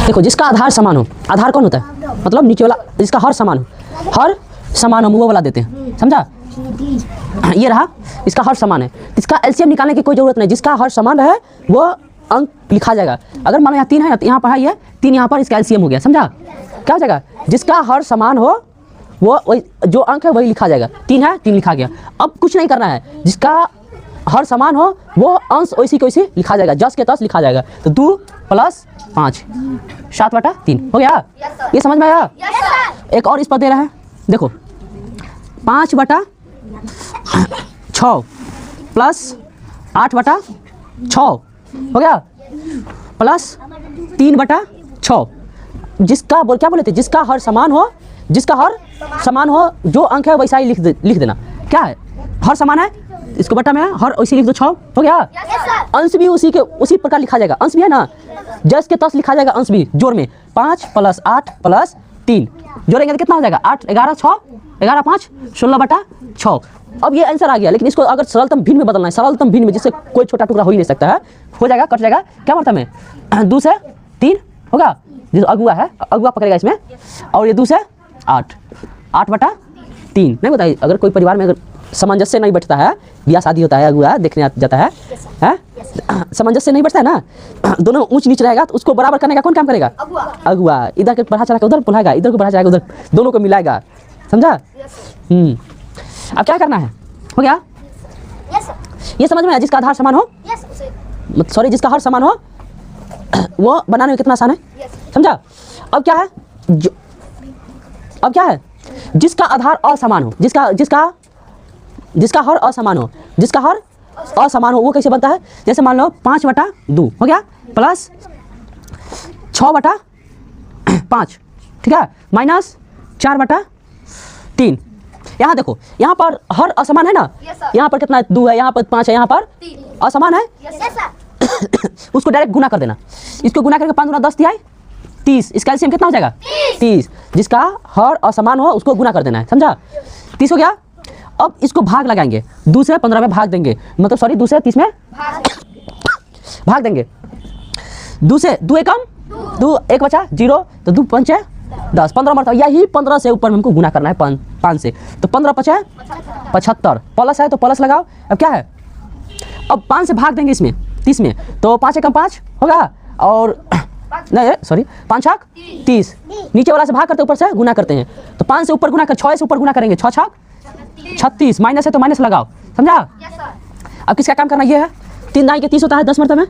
देखो जिसका आधार समान हो, आधार कौन होता है मतलब नीचे वाला, जिसका हर समान हो, हर समान हो वो वाला देते हैं, समझा। ये रहा इसका हर समान है, इसका एलसीएम निकालने की कोई जरूरत नहीं, जिसका हर समान है वो अंक लिखा जाएगा। अगर मान लो यहाँ 3 है यहाँ पर है ये 3, यहाँ पर इसका एलसीएम हो गया, समझा। क्या हो जाएगा, जिसका हर समान हो वो जो अंक है वही लिखा जाएगा। 3 है 3 लिखा गया। अब कुछ नहीं करना है, जिसका हर समान हो वो अंश वैसी को वैसे लिखा जाएगा, 10 के 10 लिखा जाएगा। तो 2 + 5 7/3 हो गया। ये समझ में आया। एक और इस पर दे रहा है, देखो 5/6 + 8/6 हो गया, प्लस 3/6। जिसका क्या बोले थे, जिसका हर समान हो, जिसका हर समान हो जो अंक है वैसा ही लिख देना। क्या है, हर समान है, इसको बटा में है, हर वैसे लिख दो 6 हो गया। अंश भी उसी प्रकार लिखा जाएगा, अंश भी है ना 10 के 10 लिखा जाएगा, अंश भी जोड़ में 5 + 8 + 3 जोड़ेंगे तो कितना हो जाएगा 8 11 6 11 5 16/6। अब ये आंसर आ गया, लेकिन इसको अगर सरलतम भिन्न में बदलना है, सरलतम भिन्न में जिससे कोई छोटा टुकड़ा हो ही नहीं सकता है, हो जाएगा कट जाएगा। क्या मतलब है 2 से 3 होगा, जो अगुआ है अगुआ पकड़ेगा इसमें, और ये 2 से 8 8/3 नहीं बताइए। अगर कोई परिवार में अगर सामंजस्य नहीं बैठता है, ब्याह शादी होता है, अगुआ देखने जाता है, सामंजस्य नहीं बैठता है ना, दोनों ऊंच नीच रहेगा, तो उसको बराबर करने का कौन काम करेगा, अगुआ। इधर के बढ़ा चढ़ा के उधर बुलाएगा, इधर को बढ़ा चढ़ा के उधर, दोनों को मिलाएगा, समझा। अब क्या करना है, हो गया ये समझ में आया। जिसका आधार समान हो, सॉरी जिसका हर समान हो वो बनाने में कितना आसान है, समझा। अब क्या है, अब क्या है, जिसका आधार असमान हो, जिसका हर असमान हो, जिसका हर असमान हो वो कैसे बनता है। जैसे मान लो 5/2 हो गया, प्लस 6/5 ठीक है, माइनस 4/3। यहाँ देखो, यहाँ पर हर असमान है ना, यहाँ पर कितना 2 है, यहाँ पर 5 है, यहाँ पर असमान है, उसको डायरेक्ट गुना कर देना। इसको गुना करके 5 × 10 = 30, इसका एलसीएम कितना हो जाएगा 30। जिसका हर असमान हो उसको गुना कर देना है, समझा। 30 हो गया। अब इसको भाग लगाएंगे, 2 से 15 में भाग देंगे, मतलब सॉरी 2 से 30 में भाग देंगे। 2 से 2 एकम 2 1 बचा 0, तो 2 5 10 15 मरता, यही 15 से ऊपर में हमको गुना करना है 5 से, तो 15 × 5 = 75, प्लस है तो प्लस लगाओ। अब क्या है, अब 5 से भाग देंगे इसमें 30 में, तो 5 एकम 5 होगा, और नहीं सॉरी 5 छक 30, नीचे वाला से भाग करते ऊपर से गुना करते हैं, तो 5 से ऊपर गुना कर 6 से ऊपर गुना करेंगे, 6 छक 36, माइनस है तो माइनस लगाओ, समझा। अब किसका काम करना ये है, 3 दाई के 30 होता है 10 मरतबे में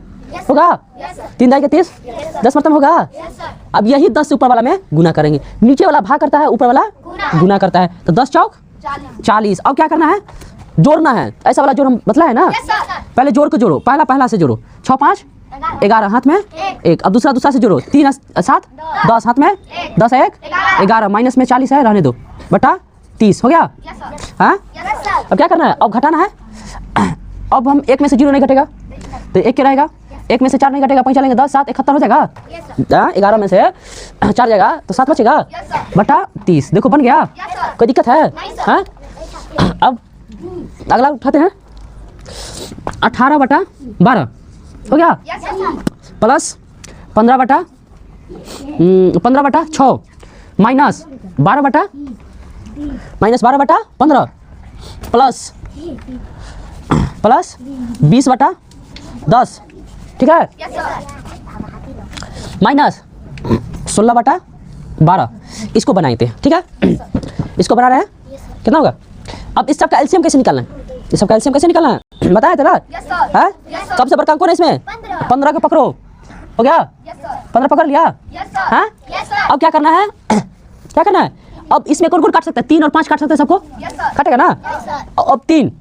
होगा, 3 दाई के 30 10 मरतबे होगा। अब यही 10 से ऊपर वाला में गुना करेंगे, नीचे वाला भाग करता है ऊपर वाला गुना करता है, तो 10 चौक 40। अब क्या करना है, जोड़ना है, ऐसा वाला जोड़ हम बतला है ना, पहले जोड़ को जोड़ो, पहला से जोड़ो, 6 5 11 हाथ में 1, अब दूसरा से जोड़ो, 3 7 10 हाथ में 10 1 11, माइनस में 40 है रहने दो, बटा 30 हो गया। हाँ अब क्या करना है, अब घटाना है। अब हम 1 में से 0 नहीं घटेगा तो 1 क्या रहेगा, 1 में से 4 नहीं घटेगा, 5 चलेंगे 10 7 71 हो जाएगा। 11 में से 4 जाएगा तो 7 बचेगा, बटा 30। देखो बन गया, कोई दिक्कत है। हाँ अब अगला उठाते हैं, 18/12 हो गया, प्लस 15/6 माइनस 12/15 प्लस 20/10 ठीक है, माइनस 16/12 इसको बनाते हैं, ठीक है। इसको बना रहे हैं, कितना होगा। अब इस सब का एलसीएम कैसे निकालना है, इस सब का एलसीएम कैसे निकालना है बताया था ना। सबसे बड़ा अंक कौन है इसमें, 15 को पकड़ो, हो गया 15 पकड़ लिया। हाँ अब क्या करना है, क्या करना है, अब इसमें कौन कौन काट सकता है, 3 और 5 काट सकते हैं, सबको काटेगा ना। अब 3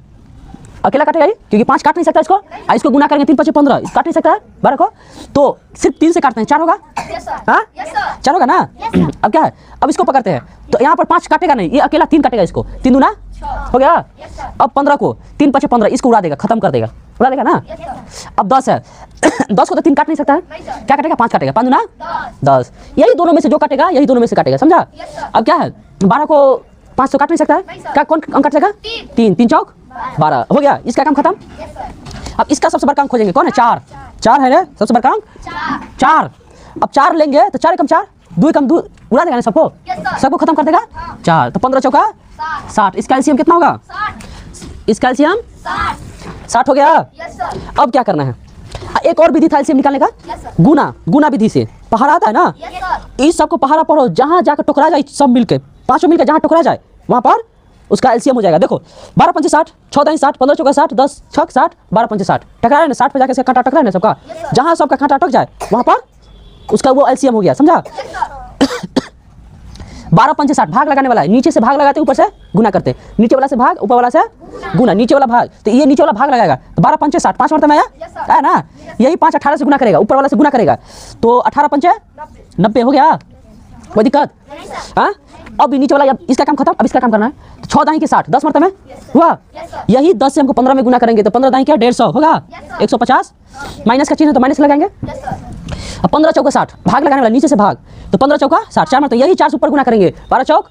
अकेला काटेगा ही, क्योंकि 5 काट नहीं सकता इसको, इसको गुना करेंगे 3 5 15 काट नहीं सकता है 12 को, तो सिर्फ 3 से काटते हैं, 4 होगा। हाँ 4 होगा ना। अब क्या है, अब इसको पकड़ते हैं, तो यहाँ पर 5 काटेगा नहीं, ये अकेला 3 काटेगा, इसको 3 दूना हो गया। अब 15 को 3 5 15 इसको उड़ा देगा, खत्म कर देगा, उड़ा देगा ना। अब 10 है 10 को तो 3 काट नहीं सकता है, क्या काटेगा 5 काटेगा, 5 दूना 10, यही दोनों में से जो काटेगा यही दोनों में से काटेगा, समझा। अब क्या है, 12 को 5 तो काट नहीं सकता है, क्या कौन अंक काटेगा 3 3 चौक 12 हो गया, इसका काम खत्म। अब इसका सबसे बड़ा अंक खोजेंगे, कौन है? 4। 4 है रे सबसे बड़ा अंक 4। अब 4 लेंगे तो 4 एकम 4, 2 एकम 2 उड़ा देगा ना सबको, सबको खत्म कर देगा 4। तो 15 चौका 60। इसका एलसीएम कितना होगा? इसका एलसीएम 60 हो गया। अब क्या करना है? एक और विधि था एलसीएम निकालने का, गुना। गुना विधि से पहाड़ा आता है ना, इस सबको पहाड़ा पढ़ो, जहां जाकर टकरा जाए सब मिलके, पांचों मिलकर जहां टकरा जाए वहां पर उसका एलसीएम हो जाएगा। देखो 12 पंचे 60, 6 दाई 60, 15 चौका 60, 10 छक 60, 12 पंचे 60, टकरा है ना 60 पे जाकर से कांटा टकरा है ना सबका, जहां सबका कांटा अटक जाए वहां पर उसका वो एलसीएम हो गया, समझा? 12 पंचे 60 भाग लगाने वाला है, नीचे से भाग लगाते ऊपर से गुना करते, नीचे वाला से भाग ऊपर वाला से गुना, नीचे वाला भाग, तो ये नीचे वाला भाग लगाएगा तो 12 पंचे 60, 5 मरतबा है ना, यही 5 18 से गुना करेगा, ऊपर वाला से गुना करेगा तो 18 पंचे 90 हो गया। कोई दिक्कत? हाँ, अब नीचे वाला, अब इसका काम खत्म, अब इसका काम करना है। तो 6 दाई के 60, 10 मरतबा हुआ, यही 10 से हमको 15 में गुना करेंगे तो 15 दाई क्या 150 होगा, 150, माइनस का चिन्ह है तो माइनस लगाएंगे। अब 15 चौका 60 भाग लगाने वाला, नीचे से भाग, तो 15 चौका 60, 4 मरतबा, यही 4 से ऊपर गुना करेंगे, 12 चौक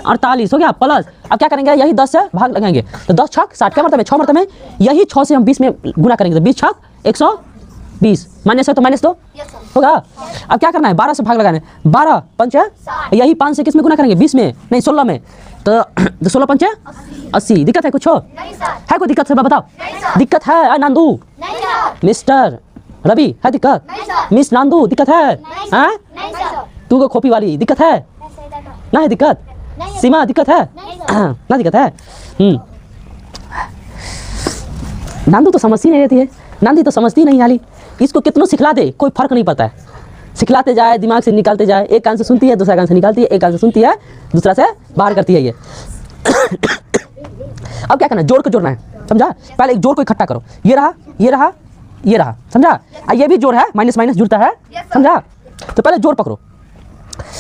48 हो गया प्लस, अब क्या करेंगे? यही 10 से भाग लगाएंगे तो 10 छक 60 क्या मरतबा 6 मरतबा, यही 6 से हम 20 में गुना करेंगे तो 20 छक 120, माइनस है तो माइनस 2 होगा। अब क्या करना है? 12 से भाग लगाना है, 12 पंचे, यही 5 से किस में गुना करेंगे? 20 में नहीं 16 में, तो 16 पंचे 80। दिक्कत है कुछ हो? है कोई दिक्कत? सब बताओ। दिक्कत है नंदू? मिस्टर रवि है दिक्कत? मिस नंदू दिक्कत है? हाँ, तू को खोपी वाली दिक्कत है ना? है दिक्कत? सीमा दिक्कत है ना? दिक्कत है? नंदू तो समझती नहीं रहती है, नंदी तो समझती नहीं हाली, इसको कितनों सिखला दे कोई फर्क नहीं पड़ता है, सिखलाते जाए दिमाग से निकालते जाए, एक कान से सुनती है दूसरा कान से निकालती है, एक कान से सुनती है दूसरा से बाहर करती है ये। अब क्या करना है? जोड़ को जोड़ना है, समझा? पहले एक जोड़ को इकट्ठा करो, ये रहा ये रहा ये रहा, समझा? ये भी जोड़ है, माइनस माइनस जुड़ता है, समझा? तो पहले जोड़ पकड़ो,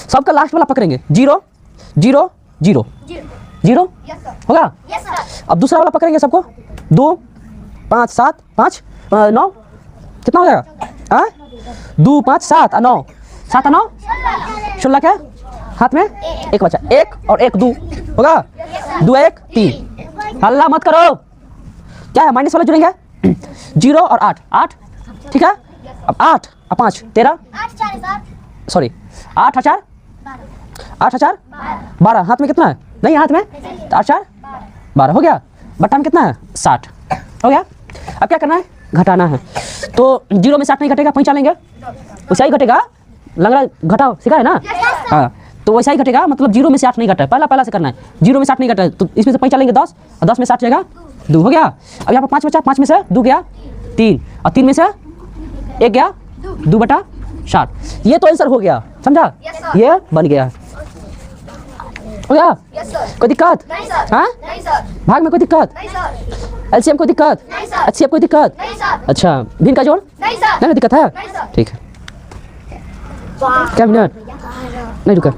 सबका लास्ट वाला पकड़ेंगे, 0 0 0 0 होगा। अब दूसरा वाला पकड़ेंगे सबको, 2 5 7 5 9 कितना हो जाएगा? 2 5 7 9 7 9 16 क्या हाथ में एक बचा, 1 और 1 2 होगा, 2 1 3। हल्ला मत करो, क्या है? माइनस वाला जुड़ेंगे 0 और 8 8, ठीक है? अब 8 और 5 13, सॉरी 8 4 8 4 12, हाथ में कितना है? नहीं हाथ में, 8 4 12 हो गया, बट्टा में कितना है? 60 हो गया। अब क्या करना है? घटाना है, तो 0 में 60 नहीं घटेगा, पैंचा लेंगे, वैसा ही घटेगा, लग रहा है घटाओ सीखा है ना? हाँ, तो वैसा ही घटेगा, मतलब 0 में से 8 नहीं घटा है, पहला से करना है, 0 में 60 नहीं घटा है तो इसमें से पैंचा लेंगे 10, और 10 में 60 जाएगा 2 हो गया। अब यहाँ पर 5 बचा, 5 में से 2 गया 3, और 3 में से 1 गया 2 बटा 60, ये तो आंसर हो गया, समझा? ये बन गया, हो गया? कोई दिक्कत? हाँ, भाग में कोई दिक्कत? एलसीएम कोई दिक्कत? एचसीएफ कोई दिक्कत? अच्छा, भिन्न का जोड़ नहीं दिक्कत है, ठीक है। क्या मिनट नहीं रुका।